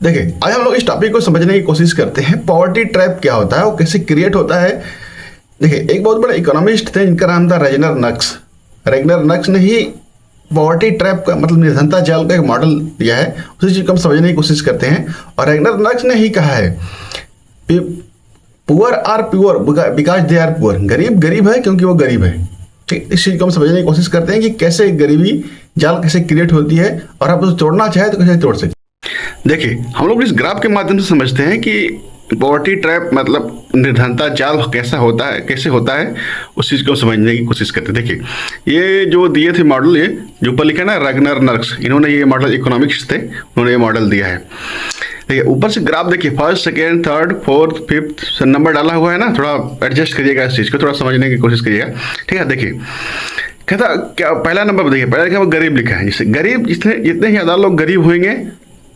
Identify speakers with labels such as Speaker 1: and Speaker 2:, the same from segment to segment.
Speaker 1: देखिए, आज हम लोग इस टॉपिक को समझने की कोशिश करते हैं, पॉवर्टी ट्रैप क्या होता है, वो कैसे क्रिएट होता है। देखिए, एक बहुत बड़े इकोनॉमिस्ट थे जिनका नाम था रेगनर नक्स। रेगनर नक्स ने ही पॉवर्टी ट्रैप का मतलब निर्धनता जाल का एक मॉडल दिया है, उसी चीज को हम समझने की कोशिश करते हैं। और रेगनर नक्स ने ही कहा है poor are pure because they are poor, गरीब गरीब है क्योंकि वो गरीब है। ठीक, इस चीज को हम समझने की कोशिश करते हैं कि कैसे गरीबी जाल कैसे क्रिएट होती है और आप उसे तोड़ना चाहे तो कैसे तोड़ सकते। देखिए, हम लोग इस ग्राफ के माध्यम से समझते हैं कि पॉवर्टी ट्रैप मतलब निर्धनता जाल कैसा होता है, कैसे होता है, उस चीज़ को समझने की कोशिश करते हैं। देखिए, ये जो दिए थे मॉडल, ये जो ऊपर लिखा है ना रेगनर नक्स, इन्होंने ये मॉडल, इकोनॉमिक्स थे, उन्होंने ये मॉडल दिया है। देखिए, ऊपर से ग्राफ देखिए, first second third fourth fifth number डाला हुआ है ना, थोड़ा एडजस्ट करिएगा, इस चीज़ को थोड़ा समझने की कोशिश करिएगा। ठीक है, देखिए कहता क्या, पहला नंबर देखिए, पहला लिखा गरीब लिखा है, जिससे गरीब जितने ज़्यादा लोग गरीब होंगे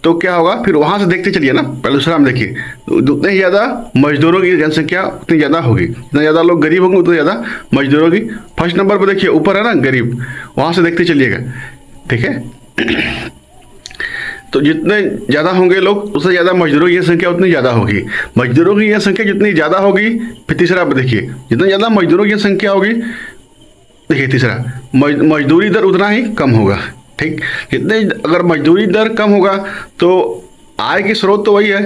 Speaker 1: तो क्या होगा, फिर वहाँ से देखते चलिए ना, पहले दूसरा में देखिए, उतने ही ज़्यादा मजदूरों की जनसंख्या उतनी ज़्यादा होगी, जितना ज़्यादा लोग गरीब होंगे उतनी ज़्यादा मजदूरों की। फर्स्ट नंबर पर देखिए ऊपर है ना गरीब, वहाँ से देखते चलिएगा। ठीक है, तो जितने ज़्यादा होंगे लोग, उससे ज़्यादा मजदूरों की संख्या उतनी ज़्यादा होगी। मजदूरों की यह संख्या जितनी ज़्यादा होगी, फिर तीसरा पर देखिए, जितना ज़्यादा मजदूरों की संख्या होगी, देखिए तीसरा मजदूरी दर उतना ही कम होगा। ठीक, जितने अगर मजदूरी दर कम होगा तो आय के स्रोत तो वही है,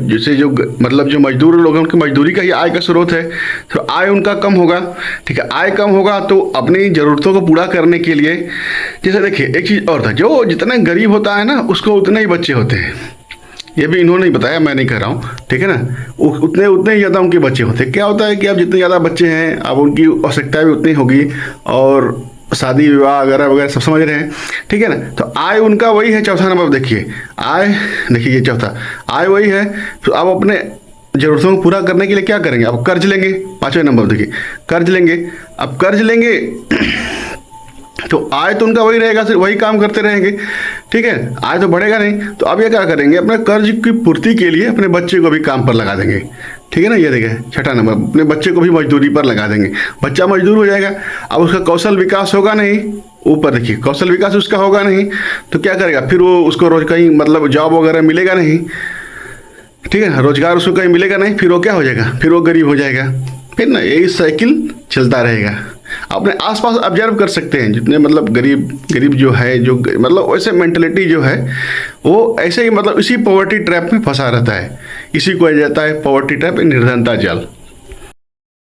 Speaker 1: जैसे जो मतलब जो मजदूर लोग हैं उनकी मजदूरी का ही आय का स्रोत है, तो आय उनका कम होगा। ठीक है, आय कम होगा तो अपनी ज़रूरतों को पूरा करने के लिए, जैसे देखिए एक चीज़ और था, जो जितना गरीब होता है ना उसको उतने ही बच्चे होते हैं, ये भी इन्होंने ही बताया, मैं नहीं कह रहा हूँ। ठीक है ना, उतने ही ज़्यादा उनके बच्चे होते हैं। क्या होता है कि अब जितने ज़्यादा बच्चे हैं, अब उनकी आवश्यकता भी उतनी होगी और शादी विवाह वगैरह वगैरह सब समझ रहे हैं। ठीक है ना, तो आय उनका वही है। चौथा नंबर देखिए, आय देखिए, ये चौथा आय वही है, तो अब अपने ज़रूरतों को पूरा करने के लिए क्या करेंगे, अब कर्ज लेंगे। पाँचवें नंबर देखिए, कर्ज लेंगे। अब कर्ज लेंगे तो आय तो उनका वही रहेगा, सिर्फ वही काम करते रहेंगे। ठीक है, आय तो बढ़ेगा नहीं, तो अब ये क्या करेंगे, अपने कर्ज की पूर्ति के लिए अपने बच्चे को भी काम पर लगा देंगे। ठीक है ना, ये देखिए छठा नंबर, अपने बच्चे को भी मजदूरी पर लगा देंगे। बच्चा मजदूर हो जाएगा, अब उसका कौशल विकास होगा नहीं। ऊपर देखिए, कौशल विकास उसका होगा नहीं तो क्या करेगा, फिर वो उसको रोज कहीं मतलब जॉब वगैरह मिलेगा नहीं। ठीक है, रोजगार उसको कहीं मिलेगा नहीं, फिर वो क्या हो जाएगा, फिर वो गरीब हो जाएगा। फिर ना यही साइकिल चलता रहेगा। अपने आसपास ऑब्जर्व कर सकते हैं, जितने मतलब गरीब जो है, जो मतलब वैसे मेंटलिटी जो है वो ऐसे ही मतलब इसी पॉवर्टी ट्रैप में फंसा रहता है। इसी को कहा जाता है पॉवर्टी ट्रैप, निर्धनता जाल।